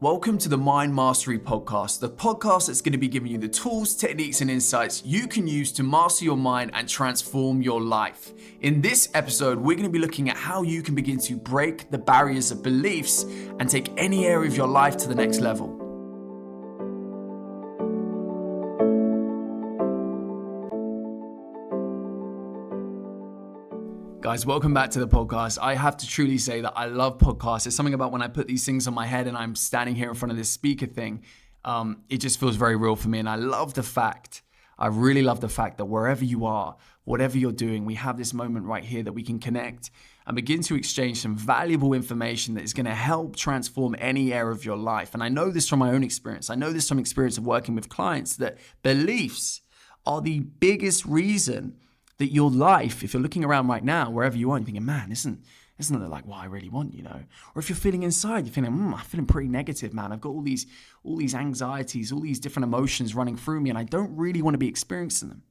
Welcome to the Mind Mastery Podcast, the podcast that's going to be giving you the tools, techniques, and insights you can use to master your mind and transform your life. In this episode, we're going to be looking at how you can begin to break the barriers of beliefs and take any area of your life to the next level. Guys, welcome back to the podcast. I have to truly say that I love podcasts. There's something about when I put these things on my head and I'm standing here in front of this speaker thing, it just feels very real for me. And I really love the fact that wherever you are, whatever you're doing, we have this moment right here that we can connect and begin to exchange some valuable information that is going to help transform any area of your life. And I know this from my own experience. I know this from experience of working with clients that beliefs are the biggest reason that your life, if you're looking around right now, wherever you are, you're thinking, man, isn't that like what I really want, you know? Or if you're feeling inside, you're feeling, I'm feeling pretty negative, man. I've got all these anxieties, all these different emotions running through me, and I don't really want to be experiencing them.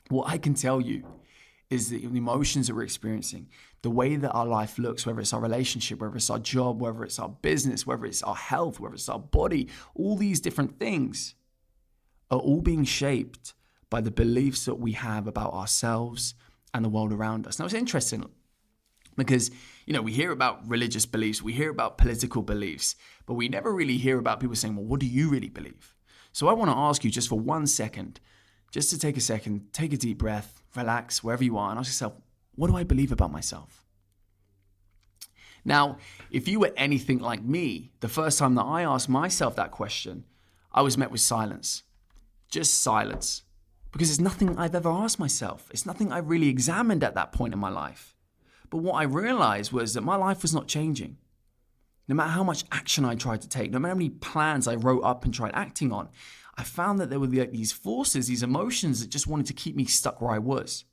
What I can tell you is that the emotions that we're experiencing, the way that our life looks, whether it's our relationship, whether it's our job, whether it's our business, whether it's our health, whether it's our body, all these different things are all being shaped by the beliefs that we have about ourselves and the world around us. Now, it's interesting because, we hear about religious beliefs, we hear about political beliefs, but we never really hear about people saying, well, what do you really believe? So I want to ask you just for 1 second, just to take a second, take a deep breath, relax wherever you are, and ask yourself, what do I believe about myself? Now, if you were anything like me, the first time that I asked myself that question, I was met with silence. Just silence. Because it's nothing I've ever asked myself. It's nothing I really examined at that point in my life. But what I realized was that my life was not changing. No matter how much action I tried to take, no matter how many plans I wrote up and tried acting on, I found that there were these forces, these emotions that just wanted to keep me stuck where I was.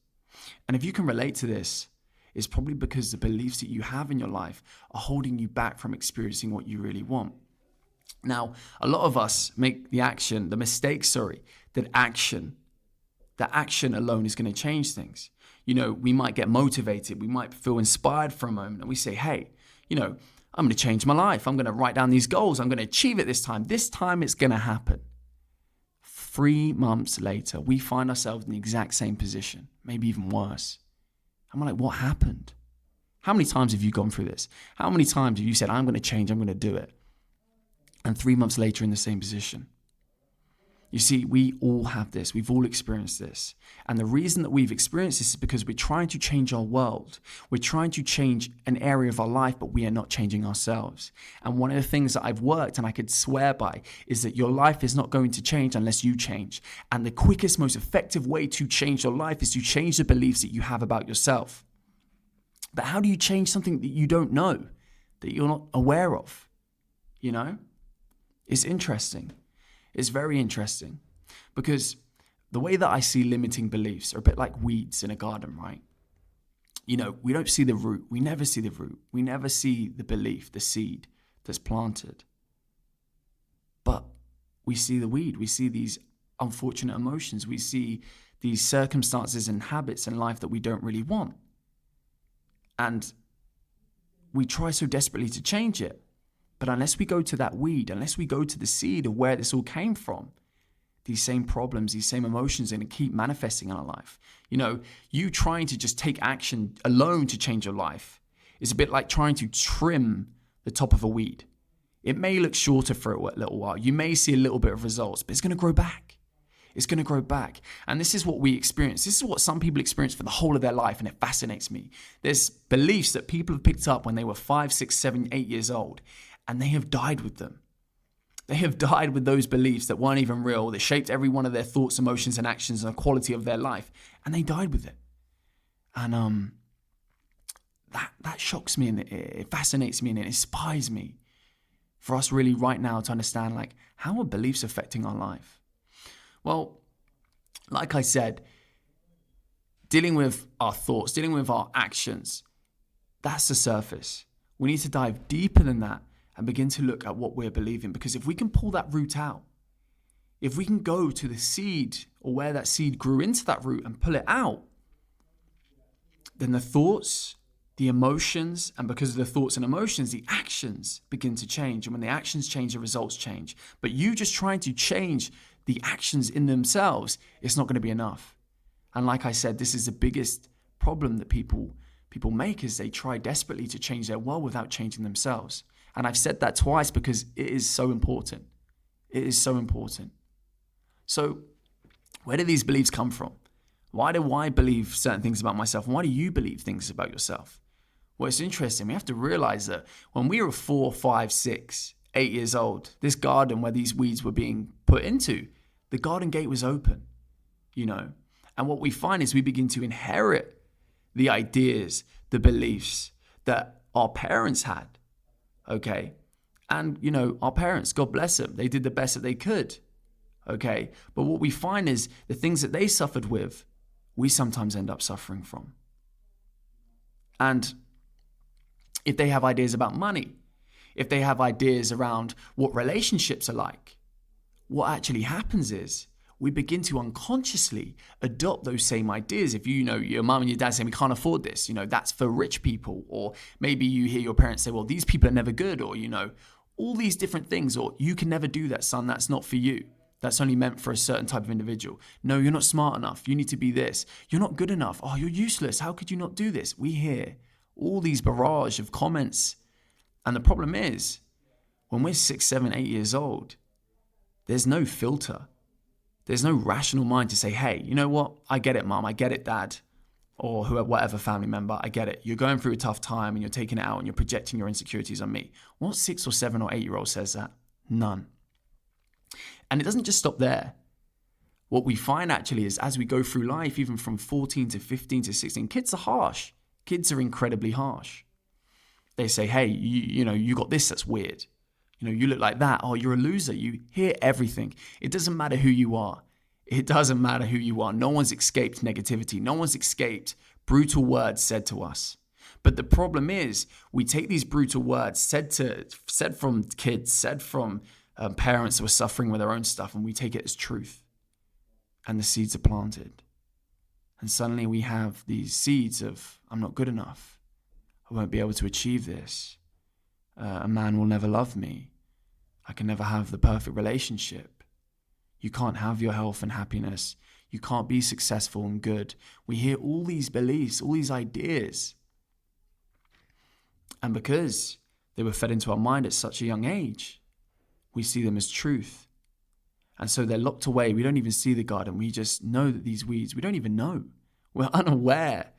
And if you can relate to this, it's probably because the beliefs that you have in your life are holding you back from experiencing what you really want. Now, a lot of us make the mistake, that action alone is going to change things. We might get motivated. We might feel inspired for a moment and we say, hey, I'm going to change my life. I'm going to write down these goals. I'm going to achieve it this time. This time it's going to happen. 3 months later, we find ourselves in the exact same position, maybe even worse. And we're like, what happened? How many times have you gone through this? How many times have you said, I'm going to change, I'm going to do it? And 3 months later in the same position. You see, we all have this. We've all experienced this. And the reason that we've experienced this is because we're trying to change our world. We're trying to change an area of our life, but we are not changing ourselves. And one of the things that I've worked and I could swear by is that your life is not going to change unless you change. And the quickest, most effective way to change your life is to change the beliefs that you have about yourself. But how do you change something that you don't know, that you're not aware of? It's interesting. It's very interesting because the way that I see limiting beliefs are a bit like weeds in a garden, right? We don't see the root. We never see the root. We never see the belief, the seed that's planted. But we see the weed. We see these unfortunate emotions. We see these circumstances and habits in life that we don't really want. And we try so desperately to change it. But unless we go to that weed, unless we go to the seed of where this all came from, these same problems, these same emotions are going to keep manifesting in our life. You trying to just take action alone to change your life is a bit like trying to trim the top of a weed. It may look shorter for a little while. You may see a little bit of results, but it's going to grow back. It's going to grow back. And this is what we experience. This is what some people experience for the whole of their life, and it fascinates me. There's beliefs that people have picked up when they were 5, 6, 7, 8 years old. And they have died with them. They have died with those beliefs that weren't even real, that shaped every one of their thoughts, emotions, and actions and the quality of their life. And they died with it. And that shocks me and it fascinates me and it inspires me for us really right now to understand, how are beliefs affecting our life? Well, like I said, dealing with our thoughts, dealing with our actions, that's the surface. We need to dive deeper than that and begin to look at what we're believing. Because if we can pull that root out, if we can go to the seed or where that seed grew into that root and pull it out, then the thoughts, the emotions, and because of the thoughts and emotions, the actions begin to change. And when the actions change, the results change. But you just trying to change the actions in themselves, it's not going to be enough. And like I said, this is the biggest problem that people make, is they try desperately to change their world without changing themselves. And I've said that twice because it is so important. It is so important. So where do these beliefs come from? Why do I believe certain things about myself? And why do you believe things about yourself? Well, it's interesting. We have to realize that when we were 4, 5, 6, 8 years old, this garden where these weeds were being put into, the garden gate was open, And what we find is we begin to inherit the ideas, the beliefs that our parents had, okay? And, our parents, God bless them, they did the best that they could, okay? But what we find is the things that they suffered with, we sometimes end up suffering from. And if they have ideas about money, if they have ideas around what relationships are like, what actually happens is we begin to unconsciously adopt those same ideas. If your mom and your dad say, we can't afford this, that's for rich people. Or maybe you hear your parents say, well, these people are never good, or, all these different things, or you can never do that, son, that's not for you. That's only meant for a certain type of individual. No, you're not smart enough. You need to be this. You're not good enough. Oh, you're useless. How could you not do this? We hear all these barrage of comments. And the problem is, when we're 6, 7, 8 years old, there's no filter. There's no rational mind to say, hey, you know what? I get it, mom. I get it, dad. Or whoever, whatever family member, I get it. You're going through a tough time and you're taking it out and you're projecting your insecurities on me. What 6 or 7 or 8-year-old says that? None. And it doesn't just stop there. What we find actually is as we go through life, even from 14 to 15 to 16, kids are harsh. Kids are incredibly harsh. They say, hey, you got this, that's weird. You look like that. Oh, you're a loser. You hear everything. It doesn't matter who you are. It doesn't matter who you are. No one's escaped negativity. No one's escaped brutal words said to us. But the problem is we take these brutal words said from kids, said from parents who are suffering with their own stuff, and we take it as truth. And the seeds are planted. And suddenly we have these seeds of, I'm not good enough. I won't be able to achieve this. A man will never love me. I can never have the perfect relationship. You can't have your health and happiness. You can't be successful and good. We hear all these beliefs, all these ideas. And because they were fed into our mind at such a young age, we see them as truth. And so they're locked away. We don't even see the garden. We just know that these weeds, we don't even know. We're unaware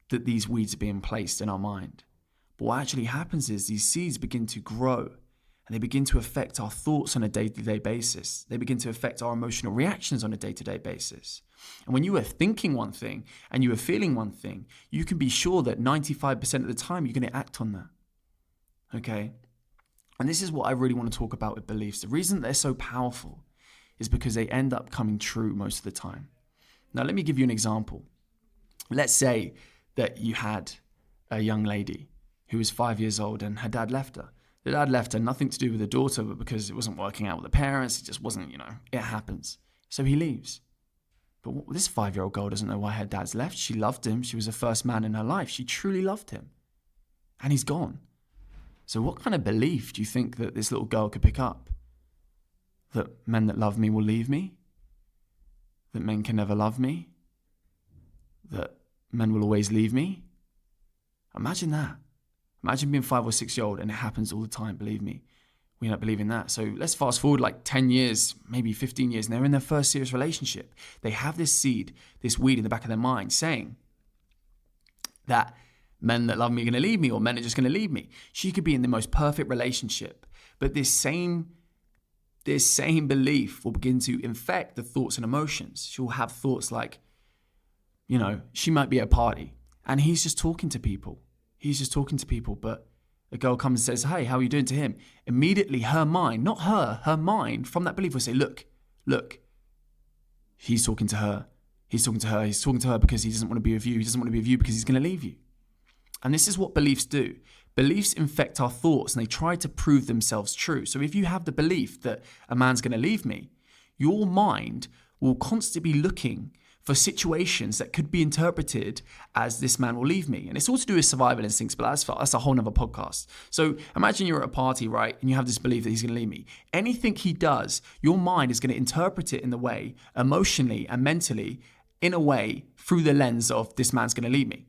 that these weeds are being placed in our mind. But what actually happens is these seeds begin to grow and they begin to affect our thoughts on a day-to-day basis. They begin to affect our emotional reactions on a day-to-day basis. And when you are thinking one thing and you are feeling one thing, you can be sure that 95% of the time you're going to act on that. Okay? And this is what I really want to talk about with beliefs. The reason they're so powerful is because they end up coming true most of the time. Now, let me give you an example. Let's say that you had a young lady who was 5 years old and her dad left her. The dad left her, nothing to do with the daughter, but because it wasn't working out with the parents. It just wasn't, it happens. So he leaves. But this 5-year-old girl doesn't know why her dad's left. She loved him. She was the first man in her life. She truly loved him. And he's gone. So what kind of belief do you think that this little girl could pick up? That men that love me will leave me? That men can never love me? That men will always leave me? Imagine that. Imagine being 5 or 6 years old and it happens all the time, believe me. We end up believing that. So let's fast forward like 10 years, maybe 15 years, and they're in their first serious relationship. They have this seed, this weed in the back of their mind saying that men that love me are going to leave me, or men are just going to leave me. She could be in the most perfect relationship, but this same belief will begin to infect the thoughts and emotions. She'll have thoughts like, she might be at a party and he's just talking to people. But a girl comes and says, hey, how are you doing to him? Immediately her mind, not her mind from that belief will say, look, he's talking to her. He's talking to her because he doesn't want to be with you. He doesn't want to be with you because he's going to leave you. And this is what beliefs do. Beliefs infect our thoughts and they try to prove themselves true. So if you have the belief that a man's going to leave me, your mind will constantly be looking for situations that could be interpreted as this man will leave me. And it's all to do with survival instincts, but that's a whole nother podcast. So imagine you're at a party, right? And you have this belief that he's going to leave me. Anything he does, your mind is going to interpret it in the way, emotionally and mentally, in a way, through the lens of this man's going to leave me.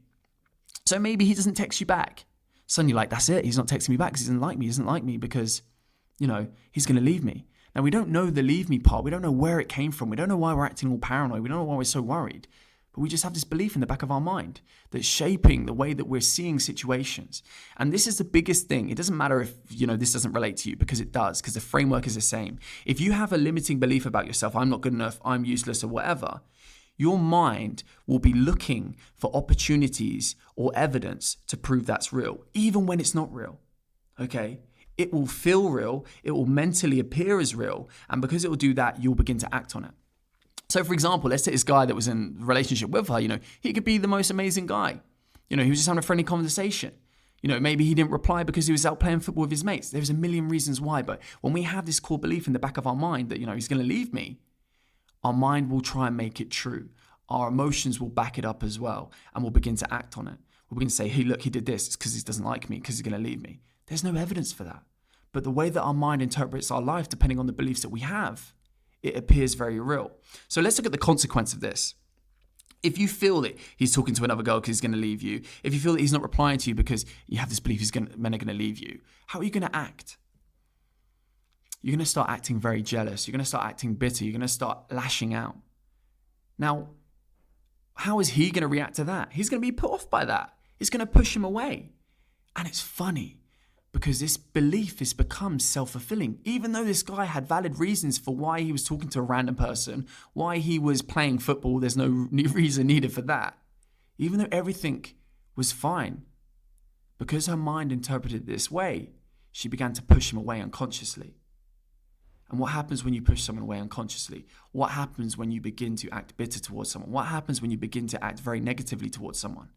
So maybe he doesn't text you back. Suddenly you're like, that's it. He's not texting me back because he doesn't like me. He doesn't like me because, he's going to leave me. Now, we don't know the leave me part. We don't know where it came from. We don't know why we're acting all paranoid. We don't know why we're so worried. But we just have this belief in the back of our mind that's shaping the way that we're seeing situations. And this is the biggest thing. It doesn't matter if, this doesn't relate to you, because it does, because the framework is the same. If you have a limiting belief about yourself, I'm not good enough, I'm useless, or whatever, your mind will be looking for opportunities or evidence to prove that's real, even when it's not real. Okay? It will feel real, it will mentally appear as real, and because it will do that, you'll begin to act on it. So for example, let's say this guy that was in a relationship with her, he could be the most amazing guy. He was just having a friendly conversation. Maybe he didn't reply because he was out playing football with his mates. There's a million reasons why, but when we have this core belief in the back of our mind that, he's going to leave me, our mind will try and make it true. Our emotions will back it up as well, and we'll begin to act on it. We'll begin to say, hey, look, he did this. It's because he doesn't like me, because he's going to leave me. There's no evidence for that. But the way that our mind interprets our life, depending on the beliefs that we have, it appears very real. So let's look at the consequence of this. If you feel that he's talking to another girl because he's going to leave you, if you feel that he's not replying to you because you have this belief men are going to leave you, how are you going to act? You're going to start acting very jealous. You're going to start acting bitter. You're going to start lashing out. Now, how is he going to react to that? He's going to be put off by that. It's going to push him away. And it's funny, because this belief has become self-fulfilling. Even though this guy had valid reasons for why he was talking to a random person, why he was playing football, there's no reason needed for that. Even though everything was fine, because her mind interpreted it this way, she began to push him away unconsciously. And what happens when you push someone away unconsciously? What happens when you begin to act bitter towards someone? What happens when you begin to act very negatively towards someone?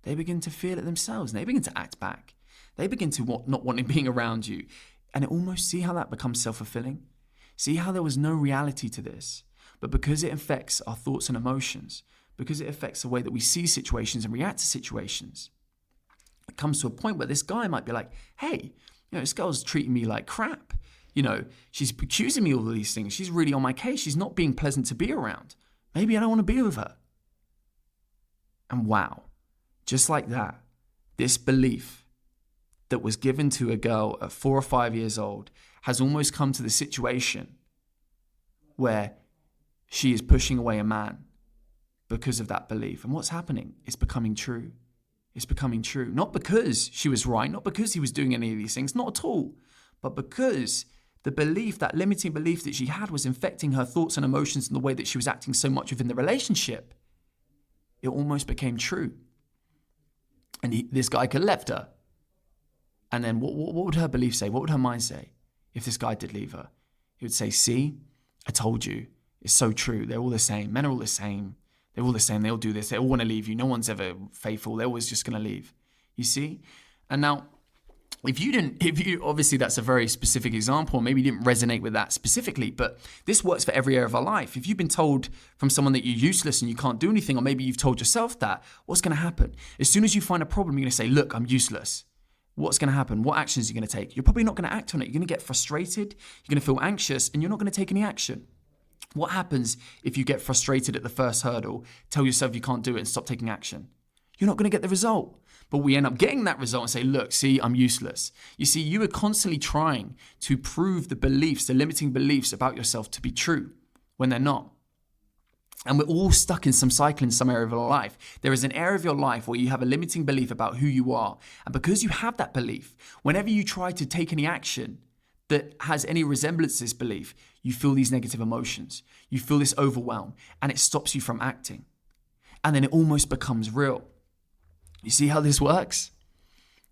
They begin to feel it themselves, and they begin to act back. They begin to not wanting being around you. And see how that becomes self-fulfilling? See how there was no reality to this, but because it affects our thoughts and emotions, because it affects the way that we see situations and react to situations, it comes to a point where this guy might be like, hey, this girl's treating me like crap. She's accusing me of all these things. She's really on my case. She's not being pleasant to be around. Maybe I don't want to be with her. And wow, just like that, this belief that was given to a girl at 4 or 5 years old has almost come to the situation where she is pushing away a man because of that belief. And what's happening? It's becoming true. It's becoming true. Not because she was right, not because he was doing any of these things, not at all, but because the belief, that limiting belief that she had, was infecting her thoughts and emotions in the way that she was acting so much within the relationship. It almost became true. And this guy could have left her. And then what would her belief say? What would her mind say if this guy did leave her? He would say, see, I told you. It's so true. They're all the same. Men are all the same. They're all the same. They all do this. They all want to leave you. No one's ever faithful. They're always just going to leave. You see? And now, if you obviously that's a very specific example, maybe you didn't resonate with that specifically, but this works for every area of our life. If you've been told from someone that you're useless and you can't do anything, or maybe you've told yourself that, what's going to happen? As soon as you find a problem, you're going to say, look, I'm useless. What's going to happen? What actions are you going to take? You're probably not going to act on it. You're going to get frustrated. You're going to feel anxious, and you're not going to take any action. What happens if you get frustrated at the first hurdle, tell yourself you can't do it, and stop taking action? You're not going to get the result. But we end up getting that result and say, look, see, I'm useless. You see, you are constantly trying to prove the beliefs, the limiting beliefs about yourself to be true when they're not. And we're all stuck in some cycle in some area of our life. There is an area of your life where you have a limiting belief about who you are. And because you have that belief, whenever you try to take any action that has any resemblance to this belief, you feel these negative emotions. You feel this overwhelm, and it stops you from acting. And then it almost becomes real. You see how this works?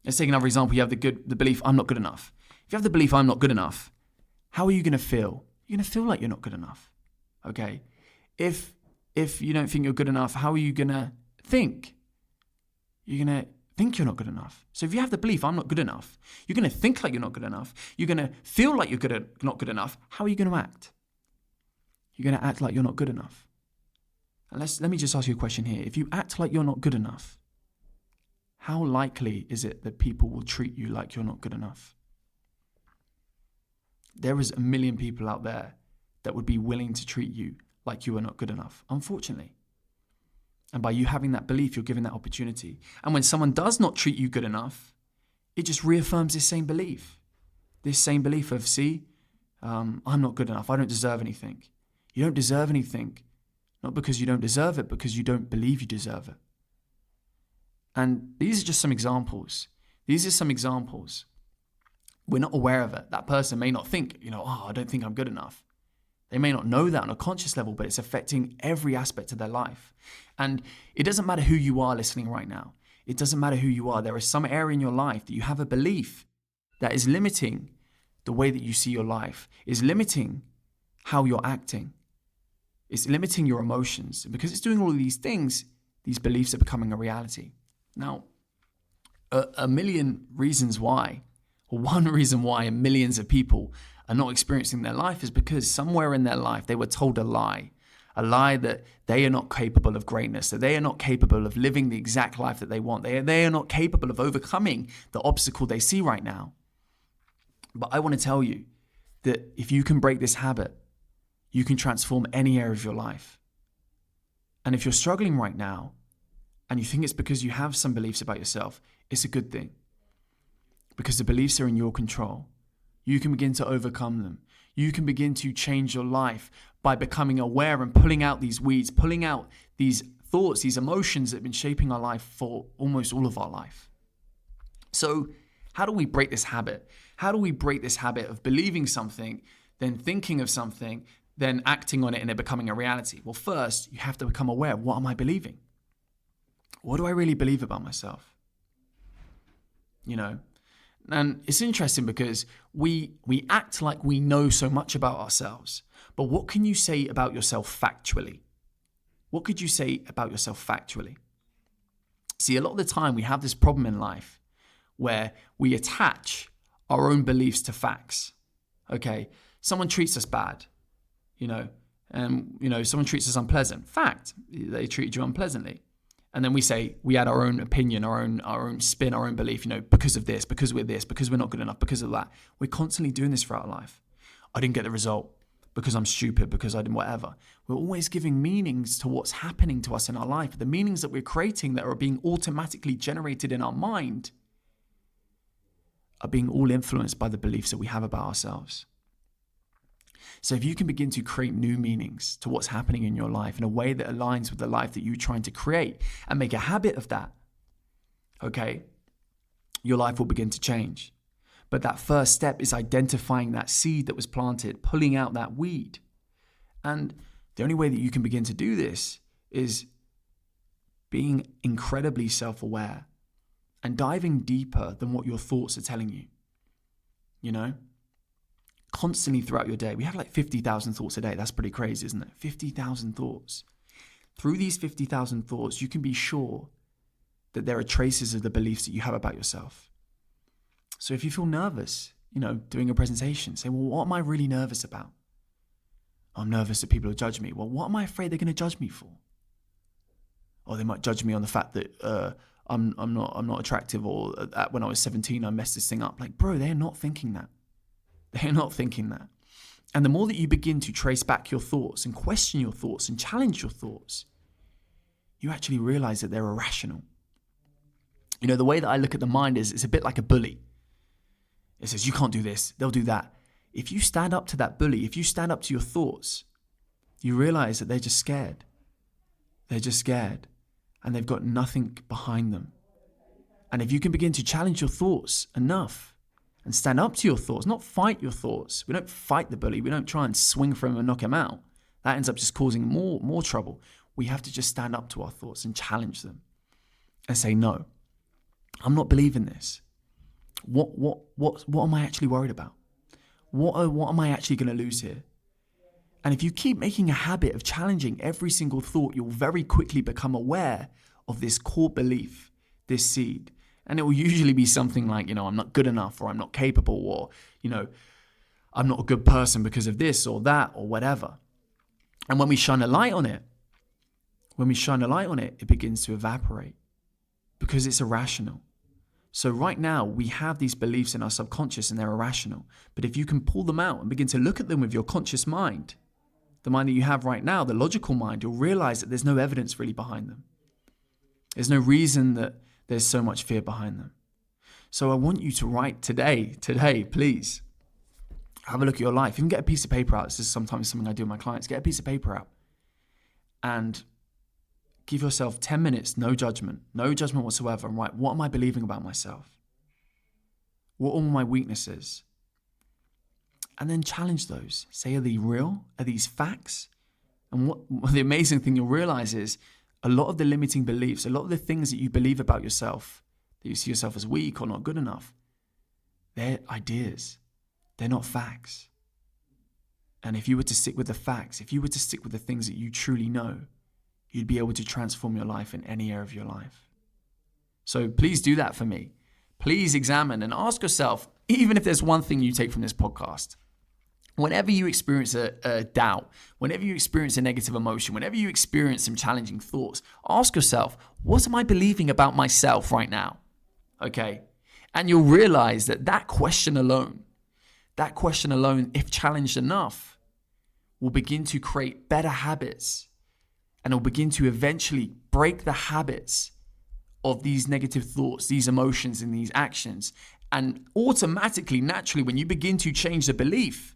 Let's take another example. You have the belief, I'm not good enough. If you have the belief, I'm not good enough, how are you going to feel? You're going to feel like you're not good enough. Okay? If you don't think you're good enough, how are you going to think? You're going to think you're not good enough. So if you have the belief, I'm not good enough, you're going to think like you're not good enough. You're going to feel like you're not good enough. How are you going to act? You're going to act like you're not good enough. And let me just ask you a question here. If you act like you're not good enough, how likely is it that people will treat you like you're not good enough? There is a million people out there that would be willing to treat you like you are not good enough, unfortunately. And by you having that belief, you're given that opportunity. And when someone does not treat you good enough, it just reaffirms this same belief. This same belief of, see, I'm not good enough. I don't deserve anything. You don't deserve anything. Not because you don't deserve it, because you don't believe you deserve it. And these are just some examples. These are some examples. We're not aware of it. That person may not think, I don't think I'm good enough. They may not know that on a conscious level, but it's affecting every aspect of their life. And it doesn't matter who you are listening right now. It doesn't matter who you are. There is some area in your life that you have a belief that is limiting the way that you see your life, is limiting how you're acting. It's limiting your emotions. And because it's doing all of these things, these beliefs are becoming a reality. Now, a million reasons why, or one reason why millions of people are not experiencing their life is because somewhere in their life they were told a lie that they are not capable of greatness, that they are not capable of living the exact life that they want. They are not capable of overcoming the obstacle they see right now. But I want to tell you that if you can break this habit, you can transform any area of your life. And if you're struggling right now and you think it's because you have some beliefs about yourself, it's a good thing. Because the beliefs are in your control. You can begin to overcome them. You can begin to change your life by becoming aware and pulling out these weeds, pulling out these thoughts, these emotions that have been shaping our life for almost all of our life. So how do we break this habit? How do we break this habit of believing something, then thinking of something, then acting on it and it becoming a reality? Well, first, you have to become aware of what am I believing? What do I really believe about myself? And it's interesting because we act like we know so much about ourselves. But what can you say about yourself factually? What could you say about yourself factually? See, a lot of the time we have this problem in life where we attach our own beliefs to facts. Okay, someone treats us bad, someone treats us unpleasant. Fact, they treated you unpleasantly. And then we say, we add our own opinion, our own spin, our own belief, because of this, because we're this, because we're not good enough, because of that. We're constantly doing this throughout life. I didn't get the result because I'm stupid, because I didn't whatever. We're always giving meanings to what's happening to us in our life. The meanings that we're creating that are being automatically generated in our mind are being all influenced by the beliefs that we have about ourselves. So if you can begin to create new meanings to what's happening in your life in a way that aligns with the life that you're trying to create and make a habit of that, okay, your life will begin to change. But that first step is identifying that seed that was planted, pulling out that weed. And the only way that you can begin to do this is being incredibly self-aware and diving deeper than what your thoughts are telling you, Constantly throughout your day. We have like 50,000 thoughts a day. That's pretty crazy, isn't it? 50,000 thoughts. Through these 50,000 thoughts, you can be sure that there are traces of the beliefs that you have about yourself. So if you feel nervous, doing a presentation, say, well, what am I really nervous about? I'm nervous that people will judge me. Well, what am I afraid they're going to judge me for? Or they might judge me on the fact that I'm not attractive, or when I was 17, I messed this thing up. Like, bro, they're not thinking that. They're not thinking that. And the more that you begin to trace back your thoughts and question your thoughts and challenge your thoughts, you actually realize that they're irrational. The way that I look at the mind is it's a bit like a bully. It says, you can't do this, they'll do that. If you stand up to that bully, if you stand up to your thoughts, you realize that they're just scared. They're just scared and they've got nothing behind them. And if you can begin to challenge your thoughts enough, and stand up to your thoughts, not fight your thoughts. We don't fight the bully. We don't try and swing for him and knock him out. That ends up just causing more trouble. We have to just stand up to our thoughts and challenge them and say, no, I'm not believing this. What am I actually worried about? What am I actually going to lose here? And if you keep making a habit of challenging every single thought, you'll very quickly become aware of this core belief, this seed. And it will usually be something like, I'm not good enough, or I'm not capable, or, I'm not a good person because of this or that or whatever. And when we shine a light on it, when we shine a light on it, it begins to evaporate because it's irrational. So right now we have these beliefs in our subconscious and they're irrational. But if you can pull them out and begin to look at them with your conscious mind, the mind that you have right now, the logical mind, you'll realize that there's no evidence really behind them. There's no reason that there's so much fear behind them. So I want you to write today, please, have a look at your life. Even get a piece of paper out. This is sometimes something I do with my clients. Get a piece of paper out and give yourself 10 minutes, no judgment whatsoever, and write, what am I believing about myself? What are my weaknesses? And then challenge those. Say, are they real? Are these facts? And what the amazing thing you'll realize is a lot of the limiting beliefs, a lot of the things that you believe about yourself, that you see yourself as weak or not good enough, they're ideas. They're not facts. And if you were to stick with the facts, if you were to stick with the things that you truly know, you'd be able to transform your life in any area of your life. So please do that for me. Please examine and ask yourself, even if there's one thing you take from this podcast, whenever you experience a doubt, whenever you experience a negative emotion, whenever you experience some challenging thoughts, ask yourself, what am I believing about myself right now? Okay. And you'll realize that question alone, if challenged enough, will begin to create better habits, and it'll begin to eventually break the habits of these negative thoughts, these emotions, and these actions. And automatically, naturally, when you begin to change the belief,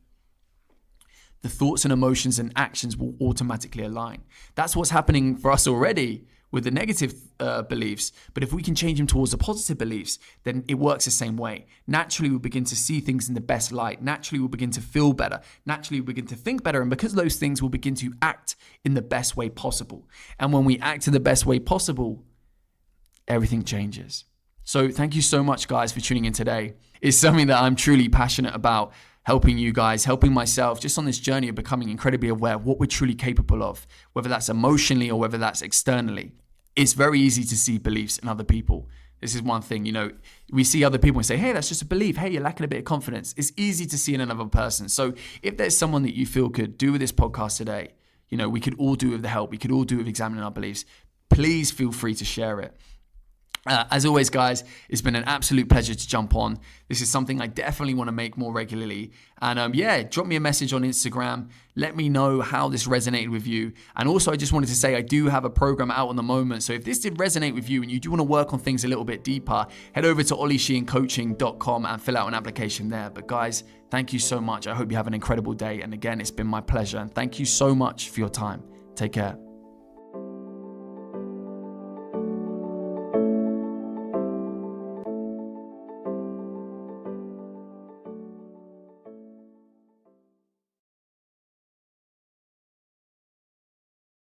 the thoughts and emotions and actions will automatically align. That's what's happening for us already with the negative beliefs. But if we can change them towards the positive beliefs, then it works the same way. Naturally, we'll begin to see things in the best light. Naturally, we'll begin to feel better. Naturally, we'll begin to think better. And because of those things, we'll begin to act in the best way possible. And when we act in the best way possible, everything changes. So thank you so much, guys, for tuning in today. It's something that I'm truly passionate about, helping you guys, helping myself, just on this journey of becoming incredibly aware of what we're truly capable of, whether that's emotionally or whether that's externally. It's very easy to see beliefs in other people. This is one thing, we see other people and say, hey, that's just a belief. Hey, you're lacking a bit of confidence. It's easy to see in another person. So if there's someone that you feel could do with this podcast today, we could all do with the help. We could all do with examining our beliefs. Please feel free to share it. As always, guys, it's been an absolute pleasure to jump on. This is something I definitely want to make more regularly. And drop me a message on Instagram. Let me know how this resonated with you. And also, I just wanted to say I do have a program out on the moment. So if this did resonate with you and you do want to work on things a little bit deeper, head over to olliesheehancoaching.com and fill out an application there. But guys, thank you so much. I hope you have an incredible day. And again, it's been my pleasure. And thank you so much for your time. Take care.